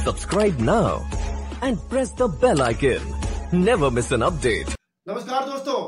Subscribe now and press the bell icon. Never miss an update. नमस्कार दोस्तों,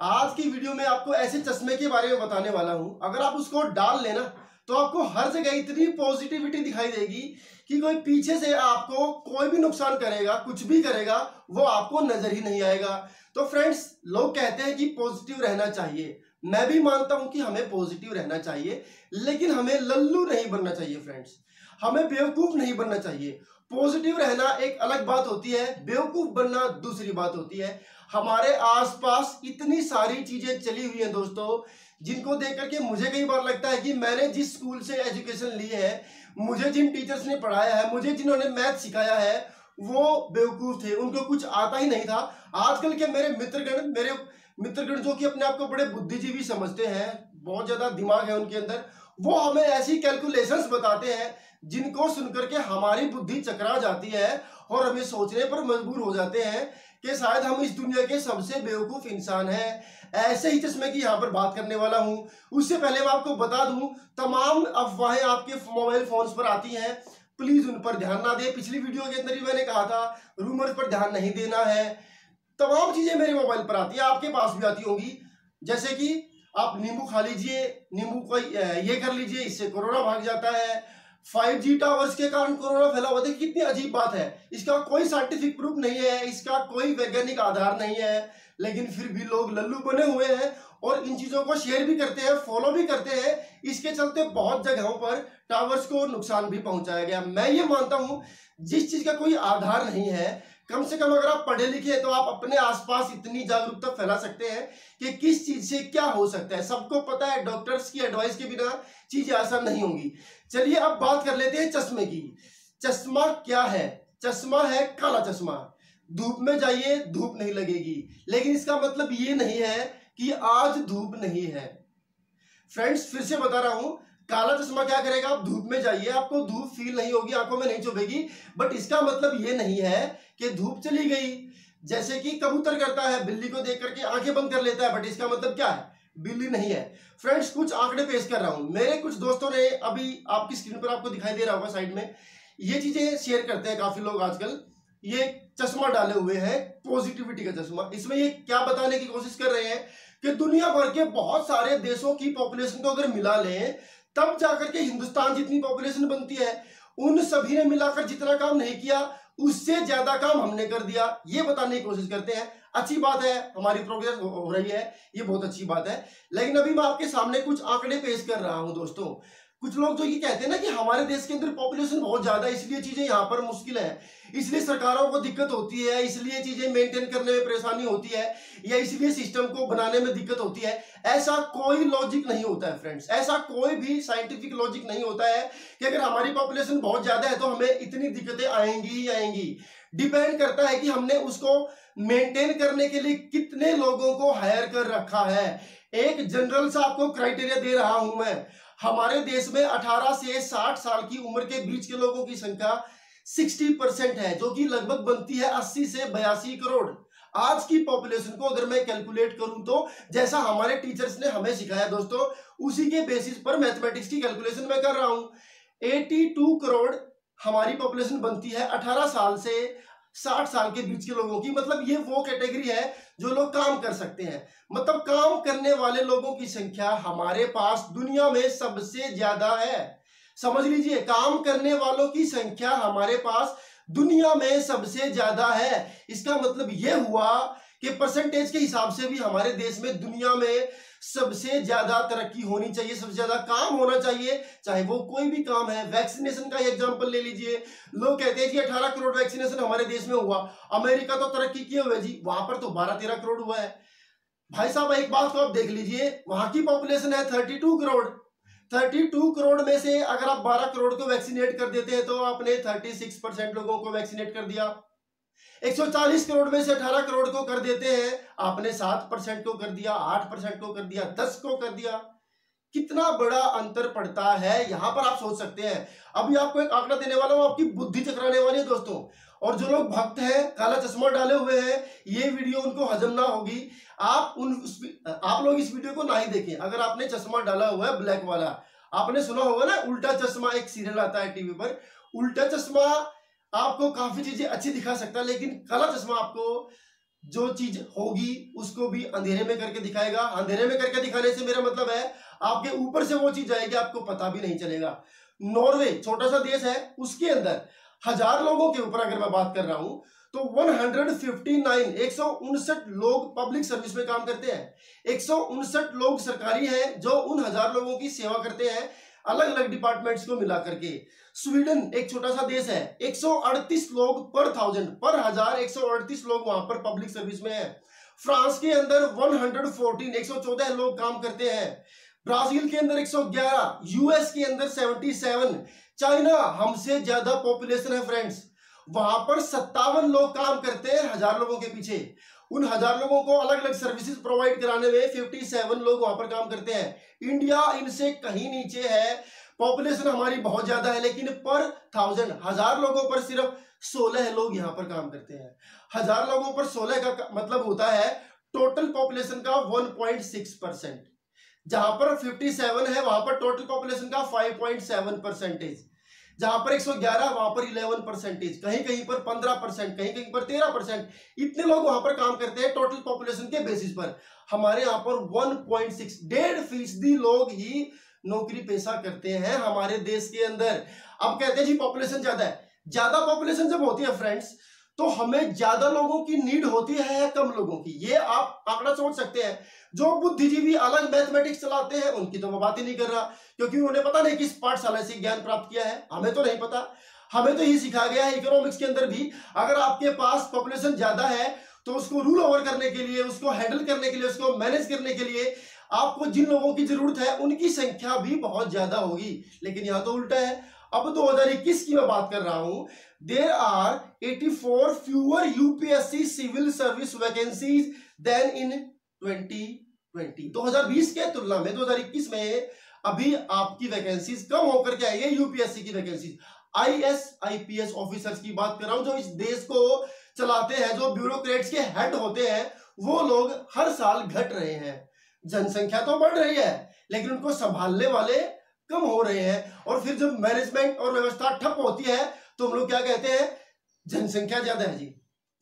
आज की वीडियो में आपको ऐसे चश्मे के बारे में बताने वाला हूं। अगर आप उसको डाल लेना तो आपको हर जगह इतनी पॉजिटिविटी दिखाई देगी कि कोई पीछे से आपको कोई भी नुकसान करेगा, कुछ भी करेगा, वो आपको नजर ही नहीं आएगा। तो फ्रेंड्स, लोग कहते हैं कि पॉजिटिव रहना चाहिए। मैं भी मानता हूं कि हमें पॉजिटिव रहना चाहिए, लेकिन हमें लल्लू नहीं बनना चाहिए फ्रेंड्स। हमें बेवकूफ नहीं बनना चाहिए। पॉजिटिव रहना एक अलग बात होती है, बेवकूफ बनना दूसरी बात होती है। हमारे आसपास इतनी सारी चीजें चली हुई हैं दोस्तों, जिनको देख करके मुझे कई बार लगता है कि मैंने जिस स्कूल से एजुकेशन ली है, मुझे जिन टीचर्स ने पढ़ाया है, मुझे जिन्होंने मैथ सिखाया है, वो बेवकूफ थे, उनको कुछ आता ही नहीं था। आजकल के मेरे मित्रगण जो कि अपने आप को बड़े बुद्धिजीवी समझते हैं, बहुत ज्यादा दिमाग है उनके अंदर, वो हमें ऐसी कैलकुलेशंस बताते हैं जिनको सुनकर के हमारी बुद्धि चकरा जाती है और हमें सोचने पर मजबूर हो जाते हैं कि शायद हम इस दुनिया के सबसे बेवकूफ इंसान हैं। ऐसे ही चश्मे की यहाँ पर बात करने वाला हूँ। उससे पहले मैं आपको बता दूं, तमाम अफवाहें आपके मोबाइल फोन्स पर आती हैं, प्लीज उन पर ध्यान ना दें। पिछली वीडियो के अंदर ही मैंने कहा था रूमर्स पर ध्यान नहीं देना है। तमाम चीजें मेरे मोबाइल पर आती है, आपके पास भी आती होंगी। जैसे कि आप नींबू खा लीजिए, नींबू को ये कर लीजिए, इससे कोरोना भाग जाता है। 5G टावर्स के कारण कोरोना फैला हुआ। देखिए कितनी अजीब बात है, इसका कोई साइंटिफिक प्रूफ नहीं है, इसका कोई वैज्ञानिक आधार नहीं है, लेकिन फिर भी लोग लल्लू बने हुए हैं और इन चीजों को शेयर भी करते हैं, फॉलो भी करते हैं। इसके चलते बहुत जगहों पर टावर्स को नुकसान भी पहुंचाया गया। मैं ये मानता हूं, जिस चीज का कोई आधार नहीं है, कम से कम अगर आप पढ़े लिखे हैं तो आप अपने आसपास इतनी जागरूकता फैला सकते हैं कि किस चीज से क्या हो सकता है। सबको पता है डॉक्टर्स की एडवाइस के बिना चीजें आसान नहीं होंगी। चलिए अब बात कर लेते हैं चश्मे की। चश्मा क्या है? चश्मा है काला चश्मा। धूप में जाइए, धूप नहीं लगेगी, लेकिन इसका मतलब ये नहीं है कि आज धूप नहीं है। फ्रेंड्स, फिर से बता रहा हूं, काला चश्मा क्या करेगा? आप धूप में जाइए, आपको धूप फील नहीं होगी, आंखों में नहीं चुभेगी, बट इसका मतलब ये नहीं है कि धूप चली गई। जैसे कि कबूतर करता है, बिल्ली को देख करके आंखें बंद कर लेता है, बट इसका मतलब क्या है? बिल्ली नहीं है। फ्रेंड्स, कुछ आंकड़े पेश कर रहा हूं। मेरे कुछ दोस्तों ने, अभी आपकी स्क्रीन पर आपको दिखाई दे रहा होगा साइड में, ये चीजें शेयर करते हैं काफी लोग आजकल। ये चश्मा डाले हुए हैं, पॉजिटिविटी का चश्मा। इसमें ये क्या बताने की कोशिश कर रहे हैं कि दुनिया भर के बहुत सारे देशों की पॉपुलेशन को अगर मिला लें तब जाकर के हिंदुस्तान जितनी पॉपुलेशन बनती है। उन सभी ने मिलाकर जितना काम नहीं किया, उससे ज्यादा काम हमने कर दिया, ये बताने की कोशिश करते हैं। अच्छी बात है, हमारी प्रोग्रेस हो रही है, ये बहुत अच्छी बात है। लेकिन अभी मैं आपके सामने कुछ आंकड़े पेश कर रहा हूं दोस्तों। कुछ लोग तो ये कहते हैं ना कि हमारे देश के अंदर पॉपुलेशन बहुत ज्यादा है, इसलिए चीजें यहाँ पर मुश्किल है, इसलिए सरकारों को दिक्कत होती है, इसलिए चीजें मेंटेन करने में परेशानी होती है, या इसलिए सिस्टम को बनाने में दिक्कत होती है। ऐसा कोई लॉजिक नहीं होता है फ्रेंड्स, ऐसा कोई भी साइंटिफिक लॉजिक नहीं होता है कि अगर हमारी पॉपुलेशन बहुत ज्यादा है तो हमें इतनी दिक्कतें आएंगी ही आएंगी। डिपेंड करता है कि हमने उसको मेंटेन करने के लिए कितने लोगों को हायर कर रखा है। एक जनरल सा आपको क्राइटेरिया दे रहा हूं मैं। हमारे देश में 18 से 60 साल की उम्र के बीच के लोगों की संख्या 60% है, जो कि लगभग बनती है 80 से 82 करोड़। आज की पॉपुलेशन को अगर मैं कैलकुलेट करूं तो जैसा हमारे टीचर्स ने हमें सिखाया दोस्तों, उसी के बेसिस पर मैथमेटिक्स की कैलकुलेशन मैं कर रहा हूं। 82 करोड़ हमारी पॉपुलेशन बनती है 18 साल से 60 साल के बीच के लोगों की। मतलब ये वो कैटेगरी है जो लोग काम कर सकते हैं। मतलब काम करने वाले लोगों की संख्या हमारे पास दुनिया में सबसे ज्यादा है। समझ लीजिए, काम करने वालों की संख्या हमारे पास दुनिया में सबसे ज्यादा है। इसका मतलब यह हुआ कि परसेंटेज के हिसाब से भी हमारे देश में दुनिया में सबसे ज्यादा तरक्की होनी चाहिए, सबसे ज्यादा काम होना चाहिए, चाहे वो कोई भी काम है। वैक्सीनेशन का एग्जांपल ले लीजिए। लोग कहते हैं जी 18 करोड़ वैक्सीनेशन हमारे देश में हुआ, अमेरिका तो तरक्की किए हुए जी, वहां पर तो 12-13 करोड़ हुआ है। भाई साहब, एक बात को आप देख लीजिए, वहां की पॉपुलेशन है 32 करोड़। 32 करोड़ में से अगर आप 12 करोड़ को वैक्सीनेट कर देते हैं तो आपने 36% लोगों को वैक्सीनेट कर दिया। 140 करोड़ में से 18 करोड़ को कर देते हैं, आपने 7% को कर दिया, 8% को कर दिया, 10 को कर दिया। कितना बड़ा अंतर पड़ता है, यहां पर आप सोच सकते हैं। अभी आपको एक आंकड़ा देने वाला हूं, आपकी बुद्धि चकराने वाली है दोस्तों। और जो लोग भक्त हैं, काला चश्मा डाले हुए हैं, ये वीडियो उनको हजम ना होगी। आप लोग इस वीडियो को ना ही देखें। अगर आपने चश्मा डाला हुआ है ब्लैक वाला, आपने सुना होगा ना उल्टा चश्मा, एक सीरियल आता है टीवी पर, उल्टा चश्मा आपको काफी चीजें अच्छी दिखा सकता है, लेकिन काला चश्मा आपको जो चीज होगी उसको भी अंधेरे में करके दिखाएगा। अंधेरे में करके दिखाने से मेरा मतलब है आपके ऊपर से वो चीज जाएगी, आपको पता भी नहीं चलेगा। नॉर्वे छोटा सा देश है, उसके अंदर 1000 लोगों के ऊपर अगर मैं बात कर रहा हूं तो 159 लोग पब्लिक सर्विस में काम करते हैं। 159 लोग सरकारी हैं जो उन 1000 लोगों की सेवा करते हैं, अलग अलग डिपार्टमेंट्स को मिला करके। स्वीडन एक छोटा सा देश है, 138 लोग पर 1000 138 लोग वहां पर पब्लिक सर्विस में है। फ्रांस के अंदर 114 लोग काम करते हैं। ब्राजील के अंदर 111, यूएस के अंदर 77, चाइना हमसे ज्यादा पॉपुलेशन है फ्रेंड्स, वहां पर 57 लोग काम करते हैं 1000 लोगों के पीछे। उन 1000 लोगों को अलग अलग सर्विसेज प्रोवाइड कराने में 57 लोग वहां पर काम करते हैं। इंडिया इनसे कहीं नीचे है, पॉपुलेशन हमारी बहुत ज्यादा है, लेकिन पर 1000 लोगों पर सिर्फ 16 लोग यहां पर काम करते हैं। 1000 लोगों पर 16 का मतलब होता है टोटल पॉपुलेशन का 1.6%। जहां पर 57 है वहां पर टोटल पॉपुलेशन का 5.7%। जहां पर 111 वहां पर 11%, कहीं कहीं पर 15%, कहीं कहीं पर 13%, इतने लोग वहां पर काम करते हैं टोटल पॉपुलेशन के बेसिस पर। हमारे यहाँ पर 1.6 लोग ही नौकरी पेशा करते हैं हमारे देश के अंदर। अब कहते हैं जी पॉपुलेशन ज्यादा है, ज्यादा पॉपुलेशन जब होती है फ्रेंड्स तो हमें ज्यादा लोगों की नीड होती है या कम लोगों की, ये आप आंकड़ा सोच सकते हैं। जो बुद्धिजीवी अलग मैथमेटिक्स चलाते हैं उनकी तो मैं बात ही नहीं कर रहा, क्योंकि उन्हें पता नहीं किस पाठशाला से ज्ञान प्राप्त किया है, हमें तो नहीं पता। हमें तो ये सिखाया गया है इकोनॉमिक्स के अंदर भी, अगर आपके पास पॉपुलेशन ज्यादा है तो उसको रूल ओवर करने के लिए, उसको हैंडल करने के लिए, उसको मैनेज करने के लिए आपको जिन लोगों की जरूरत है उनकी संख्या भी बहुत ज्यादा होगी। लेकिन यहां तो उल्टा है। अब 2021 की मैं बात कर रहा हूं, there are 84 fewer UPSC civil service vacancies than in 2020। 2020 के तुलना में 2021 में अभी आपकी वैकेंसीज कम होकर के आई है। यूपीएससी की वैकेंसीज, आईएएस आईपीएस ऑफिसर्स की बात कर रहा हूं, जो इस देश को चलाते हैं, जो ब्यूरोक्रेट्स के हेड होते हैं, वो लोग हर साल घट रहे हैं। जनसंख्या तो बढ़ रही है लेकिन उनको संभालने वाले कम हो रहे हैं। और फिर जब मैनेजमेंट और व्यवस्था ठप होती है तो हम लोग क्या कहते हैं, जनसंख्या ज्यादा है जी,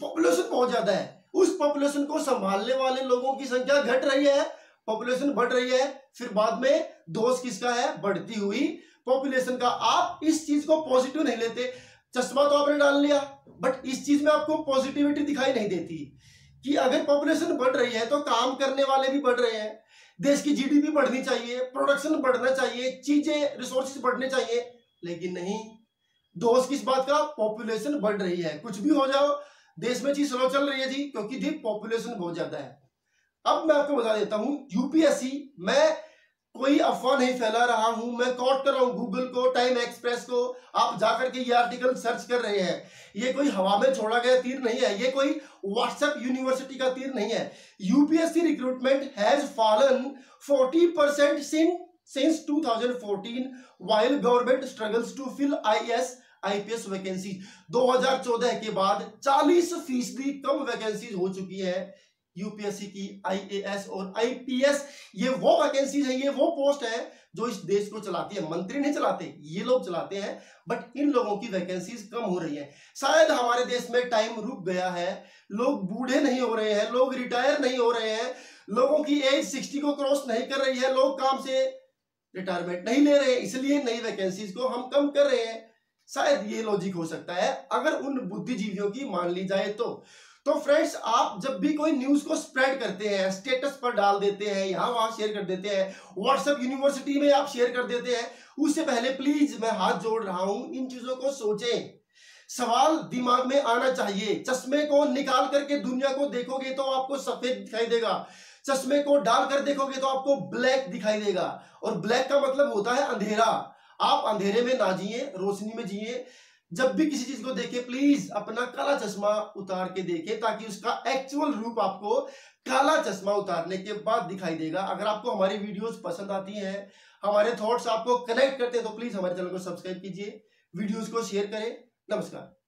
पॉपुलेशन बहुत ज्यादा है, उस पॉपुलेशन को संभालने वाले लोगों की संख्या घट रही है, पॉपुलेशन बढ़ रही है। फिर बाद में दोष किसका है, बढ़ती हुई पॉपुलेशन का। आप इस चीज को पॉजिटिव नहीं लेते। चश्मा तो आपने डाल लिया, बट इस चीज में आपको पॉजिटिविटी दिखाई नहीं देती कि अगर पॉपुलेशन बढ़ रही है तो काम करने वाले भी बढ़ रहे हैं, देश की जीडीपी बढ़नी चाहिए, प्रोडक्शन बढ़ना चाहिए, चीजें रिसोर्सेज बढ़ने चाहिए, लेकिन नहीं। दोष किस बात का, पॉपुलेशन बढ़ रही है। कुछ भी हो जाओ देश में चीज स्लो चल रही है जी, क्योंकि जी पॉपुलेशन बहुत ज्यादा है। अब मैं आपको बता देता हूं, यूपीएससी, मैं कोई अफवाह नहीं फैला रहा हूं, मैं कोट कर रहा हूं गूगल को, टाइम एक्सप्रेस को। आप जाकर के ये आर्टिकल सर्च कर रहे हैं, ये कोई हवा में छोड़ा गया तीर नहीं है, ये कोई व्हाट्सएप यूनिवर्सिटी का तीर नहीं है। UPSC recruitment has fallen 40% since 2014 while government struggles to fill IAS IPS vacancy. 2014 के बाद 40% कम वैकेंसीज हो चुकी है यूपीएससी की आईएएस और आईपीएस। ये वो वैकेंसीज है, ये वो पोस्ट है जो इस देश को चलाती है। मंत्री नहीं चलाते, ये लोग चलाते हैं, बट इन लोगों की वैकेंसीज कम हो रही है। शायद हमारे देश में टाइम रुक गया है, लोग बूढ़े नहीं हो रहे हैं, लोग रिटायर नहीं हो रहे हैं, लोगों की एज 60 को क्रॉस नहीं कर रही है, लोग काम से रिटायरमेंट नहीं ले रहे हैं, इसलिए नई वैकेंसीज को हम कम कर रहे हैं। शायद ये लॉजिक हो सकता है अगर उन बुद्धिजीवियों की मान ली जाए तो फ्रेंड्स, आप जब भी कोई न्यूज को स्प्रेड करते हैं, स्टेटस पर डाल देते हैं, यहां वहां शेयर कर देते हैं, व्हाट्सएप यूनिवर्सिटी में आप शेयर कर देते हैं, उससे पहले प्लीज मैं हाथ जोड़ रहा हूं, इन चीजों को सोचें। सवाल दिमाग में आना चाहिए। चश्मे को निकाल करके दुनिया को देखोगे तो आपको सफेद दिखाई देगा, चश्मे को डालकर देखोगे तो आपको ब्लैक दिखाई देगा, और ब्लैक का मतलब होता है अंधेरा। आप अंधेरे में ना जिए, रोशनी में जिए। जब भी किसी चीज को देखें प्लीज अपना काला चश्मा उतार के देखें, ताकि उसका एक्चुअल रूप आपको काला चश्मा उतारने के बाद दिखाई देगा। अगर आपको हमारी वीडियोस पसंद आती हैं, हमारे थॉट्स आपको कनेक्ट करते हैं, तो प्लीज हमारे चैनल को सब्सक्राइब कीजिए, वीडियोस को शेयर करें। नमस्कार।